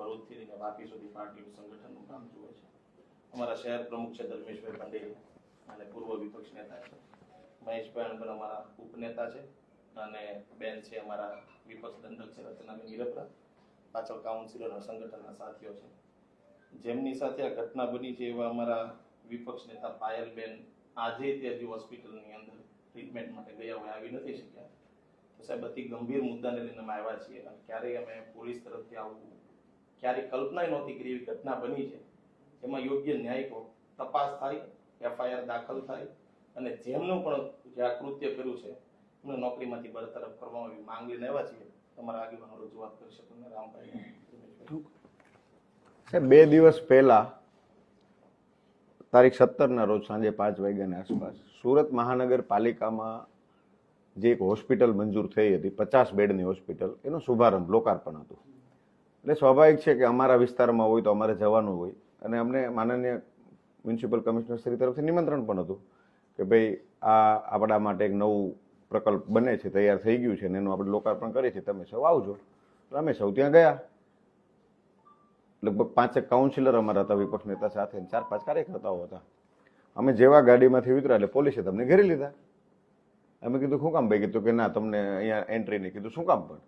ભરૂચથી લઈને વાપી સુધી પાર્ટીનું સંગઠનનું કામ જુએ છે. અમારા શહેર પ્રમુખ છે ધર્મેશભાઈ પંડેલ અને પૂર્વ વિપક્ષ નેતા છે. મહેશભાઈ અણગર અમારા ઉપનેતા છે અને બેન છે અમારા વિપક્ષ દંડક છે રચનાબેન હિરપરા, પાછળ કાઉન્સિલર સંગઠનના સાથીઓ છે. જેમની સાથે આ ઘટના બની છે એવા અમારા વિપક્ષ નેતા પાયલબેન આજે ત્યાંથી હોસ્પિટલની અંદર ટ્રીટમેન્ટ માટે ગયા હોય, આવી નથી શક્યા. તો સાહેબ અતિ ગંભીર મુદ્દાને લઈને અમે આવ્યા છીએ અને ક્યારેય અમે પોલીસ તરફથી આવું ક્યારેય કલ્પના નહોતી કરી એવી ઘટના બની છે. એમાં યોગ્ય ન્યાયિક તપાસ થાય, એફઆઈઆર દાખલ થાય અને જેમનું પણ જે આ કૃત્ય કર્યું છે એમને નોકરીમાંથી બરતરફ કરવામાં આવી માંગ લઈને આવ્યા છીએ. તમારા આગેવાનો રજૂઆત કરી શકો ને રામભાઈ. સાહેબ 2 દિવસ પહેલા તારીખ 17ના રોજ સાંજે 5 વાગ્યાની આસપાસ સુરત મહાનગરપાલિકામાં જે એક હોસ્પિટલ મંજૂર થઈ હતી 50 બેડની હોસ્પિટલ, એનો શુભારંભ લોકાર્પણ હતું. એટલે સ્વાભાવિક છે કે અમારા વિસ્તારમાં હોય તો અમારે જવાનું હોય અને અમને માનનીય મ્યુનિસિપલ કમિશનર શ્રી તરફથી નિમંત્રણ પણ હતું કે ભાઈ આ આપણા માટે એક નવું પ્રકલ્પ બને છે, તૈયાર થઈ ગયું છે અને એનું આપણે લોકાર્પણ કરીએ છીએ, તમે સૌ આવજો. અમે સૌ ત્યાં ગયા. લગભગ 5 કાઉન્સિલર અમારા હતા વિપક્ષ નેતા સાથે, 4-5 કાર્યકર્તાઓ હતા. અમે જેવા ગાડીમાંથી ઉતર્યા એટલે પોલીસે તમને ઘેરી લીધા. અમે કીધું શું કામ ભાઈ? કીધું કે ના તમને અહીંયા એન્ટ્રી નહીં. કીધું શું કામ? પણ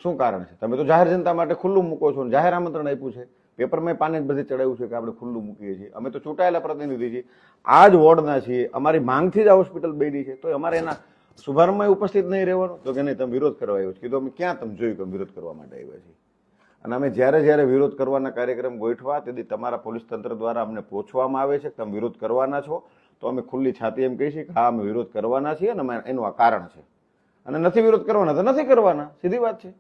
શું કારણ છે? તમે તો જાહેર જનતા માટે ખુલ્લું મૂકો છો, જાહેર આમંત્રણ આપ્યું છે, પેપરમાં પાને જ બધે ચડાવ્યું છે કે આપણે ખુલ્લું મૂકીએ છીએ. અમે તો ચૂંટાયેલા પ્રતિનિધિ છીએ, આ જ વોર્ડના છીએ, અમારી માંગથી જ આ હોસ્પિટલ બની છે, તો અમારે એના શુભારંભમાં ઉપસ્થિત નહીં રહેવાનું? તો કે નહીં, તમે વિરોધ કરવા આવ્યો છે. કીધું અમે ક્યાં તમે જોયું કે વિરોધ કરવા માટે આવ્યા છીએ? અને અમે જ્યારે વિરોધ કરવાના કાર્યક્રમ ગોઠવા તેથી તમારા પોલીસ તંત્ર દ્વારા અમને પૂછવામાં આવે છે કે તમે વિરોધ કરવાના છો, તો અમે ખુલ્લી છાતી એમ કહીએ છીએ કે હા અમે વિરોધ કરવાના છીએ અને એનું આ કારણ છે. અને નથી વિરોધ કરવાના તો નથી કરવાના, સીધી વાત છે.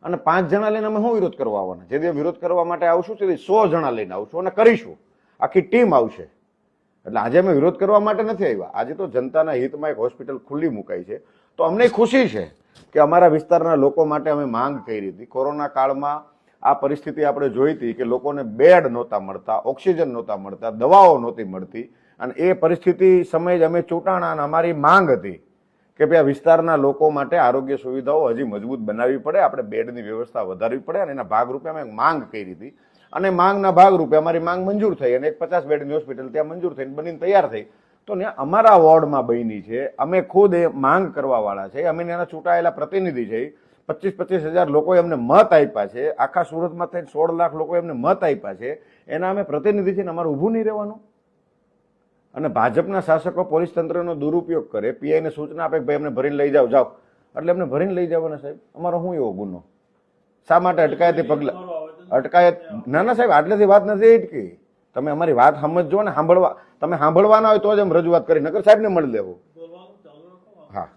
અને 5 જણા લઈને અમે શું વિરોધ કરવા આવવાના? જે દિવસ વિરોધ કરવા માટે આવશું તેથી 100 જણા લઈને આવશું અને કરીશું, આખી ટીમ આવશે. એટલે આજે અમે વિરોધ કરવા માટે નથી આવ્યા. આજે તો જનતાના હિતમાં એક હોસ્પિટલ ખુલ્લી મુકાઈ છે, તો અમને ખુશી છે કે અમારા વિસ્તારના લોકો માટે અમે માંગ કરી હતી. કોરોના કાળમાં આ પરિસ્થિતિ આપણે જોઈ હતી કે લોકોને બેડ નહોતા મળતા, ઓક્સિજન નહોતા મળતા, દવાઓ નહોતી મળતી અને એ પરિસ્થિતિ સમયે જ અમે ચૂંટાણા અને અમારી માંગ હતી કે ભાઈ આ વિસ્તારના લોકો માટે આરોગ્ય સુવિધાઓ હજી મજબૂત બનાવવી પડે, આપણે બેડની વ્યવસ્થા વધારવી પડે અને એના ભાગરૂપે અમે માંગ કરી હતી અને માંગના ભાગરૂપે અમારી માંગ મંજૂર થઈ અને એક 50 બેડની હોસ્પિટલ ત્યાં મંજૂર થઈને બનીને તૈયાર થઈ. તો ને અમારા વોર્ડમાં બની છે, અમે ખુદ એ માંગ કરવાવાળા છે, અમે એના ચૂંટાયેલા પ્રતિનિધિ છે. 25-25 હજાર લોકોએ અમને મત આપ્યા છે, આખા સુરતમાં થઈને 16 લાખ લોકોએ અમને મત આપ્યા છે, એના અમે પ્રતિનિધિ છે ને અમારે ઊભું નહીં રહેવાનું? અને ભાજપના શાસકો પોલીસ તંત્રનો દુરુપયોગ કરે, પીઆઈને સૂચના આપે કે ભાઈ અમને ભરીને લઈ જાઓ એટલે અમને ભરીને લઈ જવાના. સાહેબ અમારો શું એવો ગુનો? શા માટે અટકાયતી પગલા? અટકાયત ના સાહેબ, આટલેથી વાત નથી અટકી. તમે અમારી વાત સમજજો ને, તમે સાંભળવાના હોય તો જ અમે રજૂઆત કરી, નકર સાહેબને મળી લેવું. હા,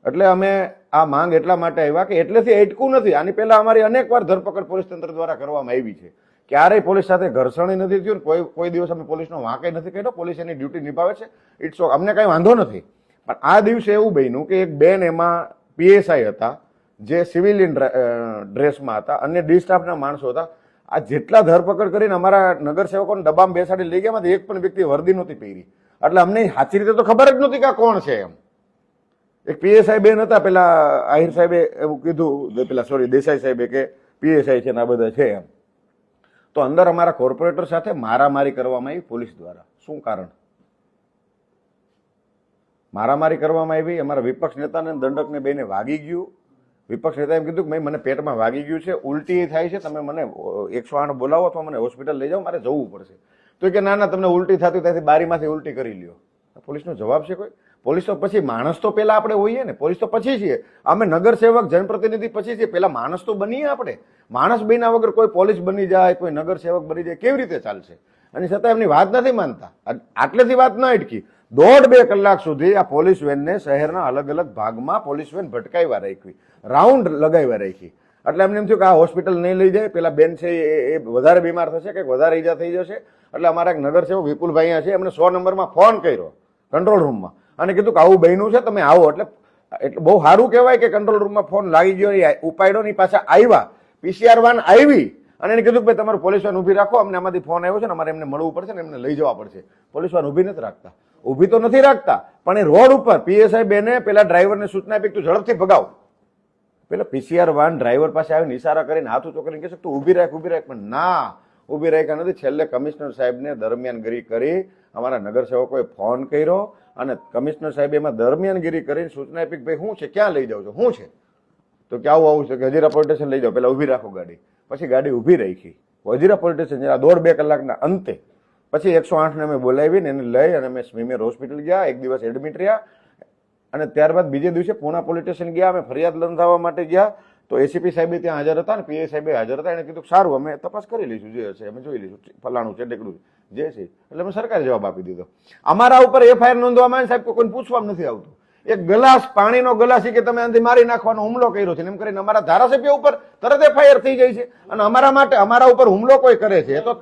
એટલે અમે આ માંગ એટલા માટે આવ્યા કે એટલેથી અટકવું નથી. આની પહેલા અમારી અનેક વાર ધરપકડ પોલીસ તંત્ર દ્વારા કરવામાં આવી છે, ક્યારેય પોલીસ સાથે ઘર્ષણ નથી થયું, કોઈ દિવસ અમે પોલીસનો વાંકે નથી કર્યો. પોલીસ એની ડ્યુટી નિભાવે છે, ઇટ્સ ઓકે, અમને કઈ વાંધો નથી. પણ આ દિવસે એવું બન્યું કે એક બેન એમાં પીએસઆઈ હતા જે સિવિલિયન ડ્રેસમાં હતા, અન્ય ડી સ્ટાફના માણસો હતા. આ જેટલા ધરપકડ કરીને અમારા નગરસેવકોને ડબ્બામાં બેસાડી લઈ ગયા, એક પણ વ્યક્તિ વર્દી નહોતી પહેરી. એટલે અમને સાચી રીતે તો ખબર જ નહોતી કે આ કોણ છે એમ. એક પીએસઆઈ બેન હતા, પેલા આહિર સાહેબે એવું કીધું, દેસાઈ સાહેબે કે પીએસઆઈ છે ને આ બધા છે એમ. તો અંદર અમારા કોર્પોરેટર સાથે મારામારી કરવામાં આવી પોલીસ દ્વારા. શું કારણ? મારામારી કરવામાં આવી. અમારા વિપક્ષ નેતાને દંડકને બેને વાગી ગયું. વિપક્ષ નેતા એમ કીધું કે ભાઈ મને પેટમાં વાગી ગયું છે, ઉલટી થાય છે, તમે મને 108 બોલાવો અથવા મને હોસ્પિટલ લઈ જાઓ, મારે જવું પડશે. તો કે ના તમને ઉલટી થતી ત્યાંથી બારીમાંથી ઉલટી કરી લ્યો. પોલીસનો જવાબ છે કોઈ? પોલીસ તો પછી માણસ તો પેલા આપણે હોઈએ ને, પોલીસ તો પછી છીએ. અમે નગરસેવક જનપ્રતિનિધિ પછી છીએ, પેલા માણસ તો બનીએ આપણે. માણસ બન્યા વગર કોઈ પોલીસ બની જાય, કોઈ નગરસેવક બની જાય, કેવી રીતે ચાલશે? અને છતાં એમની વાત નથી માનતા. આટલેથી વાત ન અટકી. 1.5-2 કલાક સુધી આ પોલીસ વેનને શહેરના અલગ અલગ ભાગમાં પોલીસ વેન ભટકાવ્યા રાખી, રાઉન્ડ લગાવ્યા રાખી. એટલે એમને એમ થયું કે આ હોસ્પિટલ નહીં લઈ જાય, પેલા બેન છે એ વધારે બીમાર થશે, કંઈક વધારે ઈજા થઈ જશે. એટલે અમારા એક નગરસેવક વિપુલભાઈ છે, એમને 100 નંબરમાં ફોન કર્યો કંટ્રોલ રૂમમાં અને કીધું કે આવું બન્યું છે, તમે આવો. એટલે બહુ સારું કહેવાય કે કંટ્રોલ રૂમમાં ફોન લાગી ગયો, ઉપાડ્યો ની પાછા આવ્યા, PCR વાન આવી અને એને કીધું કે ભાઈ તમારું પોલીસ વાન ઊભી રાખો, અમને આમાંથી ફોન આવ્યો છે ને અમારે એમને મળવું પડશે ને એમને લઈ જવા પડશે. પોલીસ વાન ઊભી નથી રાખતા, ઊભી તો નથી રાખતા, પણ એ રોડ ઉપર પીએસઆઈ બેને પેલા ડ્રાઈવરને સૂચના આપી તું ઝડપથી ભગાવ. પેલા PCR વાન ડ્રાઈવર પાસે આવીને ઇશારા કરીને હાથ ઊંચો કરીને કહે છે તું ઊભી રાખ, પણ ના ઊભી રાખ્યા નથી. છેલ્લે કમિશનર સાહેબને દરમિયાનગીરી કરી અમારા નગરસેવકોએ ફોન કર્યો અને કમિશનર સાહેબ એમાં દરમિયાનગીરી કરીને સૂચના આપી કે ભાઈ શું છે, ક્યાં લઈ જાવ છો, શું છે, તો કે આવું છે કે હજીરા પોલીસ સ્ટેશન લઈ જાઓ, પેલા ઊભી રાખો ગાડી. પછી ગાડી ઊભી રાખી હજીરા પોલીસ સ્ટેશન 1.5-2 કલાકના અંતે પછી 108ને અમે બોલાવીને એને લઈ અને અમે સ્મીમેર હોસ્પિટલ ગયા, 1 દિવસ એડમિટ રહ્યા અને ત્યારબાદ બીજે દિવસે પૂણા પોલીસ સ્ટેશન ગયા. અમે ફરિયાદ નોંધાવવા માટે ગયા તો એસીપી સાહેબે ત્યાં હાજર હતા ને પીઆઈ સાહેબે હાજર હતા. એને કીધું સારું અમે તપાસ કરી લઈશું, જે હશે અમે જોઈ લઈશું, ફલાણું છે ઢેકડું જે છે. એટલે અમે સરકારે જવાબ આપી દીધો. અમારા ઉપર એફઆઈઆર નોંધવામાં આવે સાહેબ કોઈને પૂછવામાં નથી આવતું. એક ગ્લાસ પાણીનો ગ્લાસ કે તમે આનાથી મારી નાખવાનો હુમલો કર્યો છે એમ કરીને અમારા ધારાસભ્ય ઉપર તરત એફઆઈઆર થઈ જાય છે અને અમારા માટે અમારા ઉપર હુમલો કોઈ કરે છે તો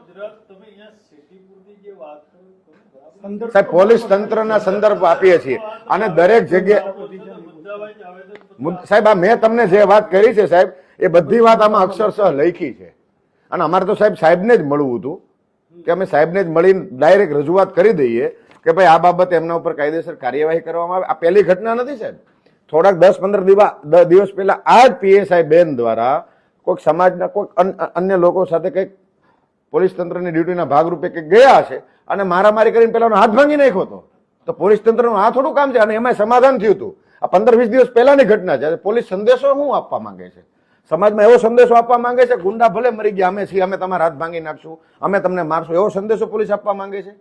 સાહેબ પોલીસ તંત્રના સંદર્ભ આપીએ છીએ અને દરેક જગ્યાએ સાહેબ આ મેં તમને જે વાત કરી છે સાહેબ એ બધી વાત આમાં અક્ષરશઃ લખી છે અને અમારે તો સાહેબને જ મળવું હતું કે અમે સાહેબને જ મળીને ડાયરેક્ટ રજૂઆત કરી દઈએ કે ભાઈ આ બાબતે એમના ઉપર કાયદેસર કાર્યવાહી કરવામાં આવે. આ પહેલી ઘટના નથી સાહેબ. થોડાક 10-15 દિવસ પહેલા આ જ પીએસઆઈ બેન દ્વારા કોઈક સમાજના કોઈક અન્ય લોકો સાથે કંઈક પોલીસ તંત્રની ડ્યુટીના ભાગરૂપે કંઈક ગયા છે અને મારામારી કરીને પેલાનો હાથ ભાંગી નાખ્યો હતો. તો પોલીસ તંત્રનું આ થોડું કામ છે અને એમાં સમાધાન થયું હતું. આ 15-20 દિવસ પહેલાની ઘટના છે. પોલીસ સંદેશો શું આપવા માંગે છે? સમાજમાં એવો સંદેશો આપવા માંગે છે ગુંડા ભલે મરી ગયા અમે છીએ, અમે તમારા હાથ ભાંગી નાખશું, અમે તમને મારશું, એવો સંદેશો પોલીસ આપવા માંગે છે?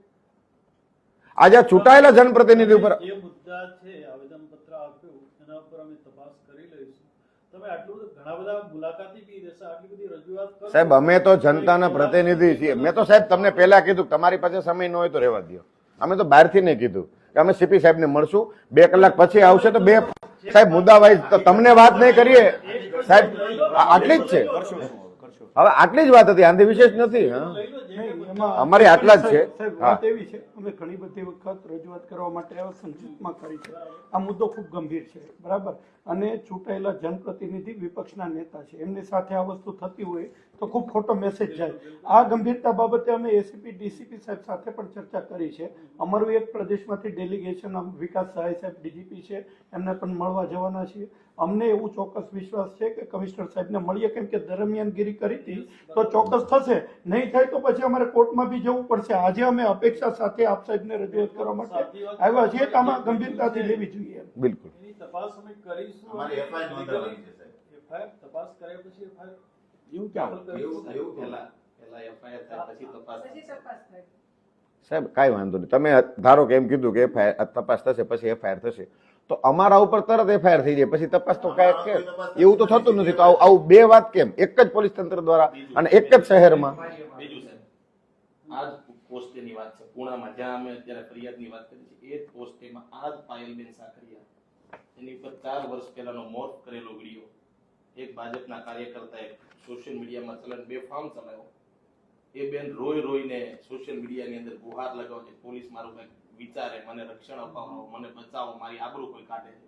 આજે ચૂંટાયેલા જનપ્રતિનિધિ ઉપર જે મુદ્દા છે આવેદનપત્ર આપ્યું એના ઉપર અમે તપાસ કરી લઈશું. તમે આટલું ઘણા બધા મુલાકાતી બી રહેશે, આટલી બધી રજૂઆત કરો સાહેબ અમે તો જનતાના પ્રતિનિધિ છીએ. મેં તો સાહેબ તમને પહેલા કીધું તમારી પાસે સમય ન હોય તો રહેવા દો. અમે તો બહારથી નહીં કીધું કે અમે સીપી સાહેબને મળશું, 2 કલાક પછી આવશે તો સાહેબ મુદ્દા વાઇઝ તો તમને વાત નહીં કરીએ સાહેબ. આટલી જ છે, હવે આટલી જ વાત હતી, આનાથી વિશેષ નથી. અમારી આટલા જ છે. વાત એવી છે અમે ઘણી બધી વખત રજૂઆત કરવા માટે સંસદમાં કરી છે. આ મુદ્દો ખૂબ ગંભીર છે, બરાબર, અને ચૂંટાયેલા જનપ્રતિનિધિ વિપક્ષના નેતા છે, એમની સાથે આ વસ્તુ થતી હોય તો ખૂબ ખોટો મેસેજ જાય. આ ગંભીરતા બાબતે અમે એસીપી ડીસીપી સાહેબ સાથે પણ ચર્ચા કરી છે. અમારું એક પ્રદેશમાંથી ડેલિગેશન વિકાસ સહાય સાહેબ ડીજીપી છે એમને પણ મળવા જવાના છીએ. અમને એવું ચોક્કસ વિશ્વાસ છે કે કમિશનર સાહેબને મળીએ, કેમ કે દરમિયાનગીરી કરી હતી તો ચોક્કસ થશે, નહીં થાય તો પછી અમારે કોર્ટમાં બી જવું પડશે. આજે અમે અપેક્ષા સાથે આપ સાહેબને રજૂઆત કરવા માટે આવ્યા છીએ કે આમાં ગંભીરતાથી લેવી જોઈએ. બિલકુલ એની તપાસ અમે કરીશું. અમારી એફઆઈઆર નોંધવાની છે સાહેબ. એફઆઈઆર તપાસ કર્યા પછી એફઆઈઆર એવું ક્યાં પહેલા એફઆઈઆર થાય પછી તપાસ સાહેબ કાંઈ વાંધો નહીં. તમે ધારો કે એમ કીધું કે એફઆઈઆર તપાસ થશે પછી એફઆઈઆર થશે તો અમારા ઉપર તરત એફઆઈઆર થઈ જાય પછી તપાસ તો કાંઈ કેમ એવું તો થતું નથી. તો આવું 2 વાત કેમ એક જ પોલીસ તંત્ર દ્વારા અને એક જ શહેરમાં? બીજું સાહેબ આ જ પોસ્ટેની વાત છે પૂણામાં જ્યાં અમે અત્યારે ફરિયાદની વાત કરી છે એ જ પોસ્ટેમાં આ જ પાયલબેન સાખરિયા એની ઉપર 4 વર્ષ પહેલાનો મોર્ફ કરેલો વિડીયો એક ભાજપના કાર્યકર્તાએ સોશિયલ મીડિયામાં ચલન બેફામ ચલાવ્યો. એ બેન રોઈને સોશિયલ મીડિયાની અંદર ગુહાર લગાવે છે પોલીસ મારું કંઈક વિચારે, મને રક્ષણ અપાવો, મને બચાવો, મારી આબરૂ કોઈ કાઢે છે.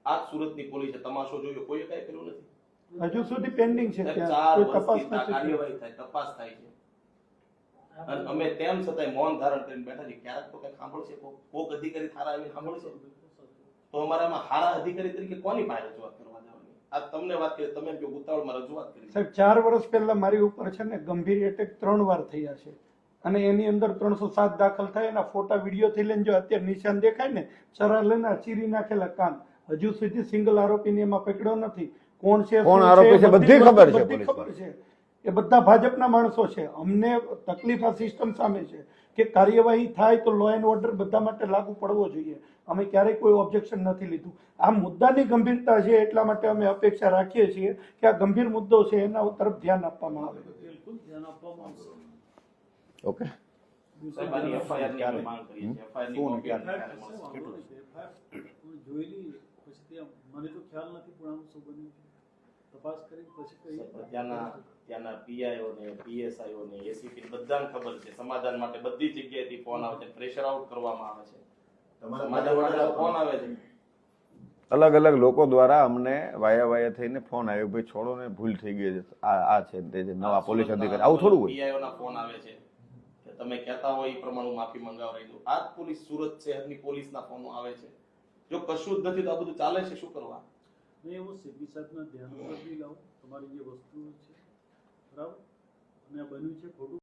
આ જ સુરતની પોલીસે તમાશો જોયો, કોઈએ કાંઈ કર્યું નથી. હજુ સુધી પેન્ડિંગ છે, 4 વર્ષથી કાર્યવાહી થાય, તપાસ થાય છે અને અમે તેમ છતાંય મૌન ધારણ કરીને બેઠા છીએ. ક્યારેક તો કઈ સાંભળશે કોક અધિકારી થારા આવીને સાંભળશે તો અમારામાં હારા અધિકારી તરીકે કોની પાસે રજૂઆત કરવા જવાની? આ તમને વાત કરી, તમે જો ઉતાવળમાં રજૂઆત કરી સાહેબ 4 વર્ષ પહેલા મારી ઉપર છે ને ગંભીર એટેક 3 વાર થયા છે અને એની અંદર 307 દાખલ થાય. એના ફોટા વિડીયો થી લઈને જો અત્યારે નિશાન દેખાય ને ચરા લઈને ચીરી નાખેલા કાન, હજુ સુધી સિંગલ આરોપીને એમાં પકડ્યો નથી. કોણ છે કોણ આરોપી છે બધી ખબર છે. ખબર છે, એ બધા ભાજપના માણસો છે. અમને તકલીફ આ સિસ્ટમ સામે છે કે કાર્યવાહી થાય તો લો એન્ડ ઓર્ડર બધા માટે લાગુ પડવો જોઈએ. અમે ક્યારેય કોઈ ઓબ્જેક્શન નથી લીધું. આ મુદ્દાની ગંભીરતા છે એટલા માટે અમે અપેક્ષા રાખીએ છીએ કે આ ગંભીર મુદ્દો છે એના તરફ ધ્યાન આપવામાં આવે. બિલકુલ ધ્યાન આપવામાં આવશે. ઓકે સાહેબ આની એફઆઈઆર ની અમે માંગ કરીએ છીએ. એફઆઈઆર ની કોપી એફઆઈઆર જોયેલી પછી ત્યાં મને તો ખ્યાલ નથી પણ આમ શું બન્યું છે. તપાસ કરી પછી કઈ ત્યાંના પીઆઈઓ ને પીએસઆઈઓ ને એસીપી બધાને ખબર છે. સમાધાન માટે બધી જગ્યાએથી ફોન આવે છે, પ્રેશર આઉટ કરવામાં આવે છે. સમાધાન માટે ફોન આવે છે. અલગ અલગ લોકો દ્વારા અમને વાયા થઈને ફોન આવ્યો ભાઈ છોડો ને ભૂલ થઈ ગઈ છે, આ છે તે નવા પોલીસ અધિકારી. આવું થોડું હોય. પીઆઈઓ ના ફોન આવે છે કે તમે કહેતા હોય એ પ્રમાણે માફી મંગાવરાઈ દો. આ જ પોલીસ સુરત શહેરની પોલીસના ફોન આવે છે. જો કશું જ નથી તો આ બધું ચાલે છે શું કરવા? ને હું સીપી સાહેબના ધ્યાન ઉપર બી લાવું તમારી જે વસ્તુઓ છે, બરાબર, અને આ બન્યું છે ખોટું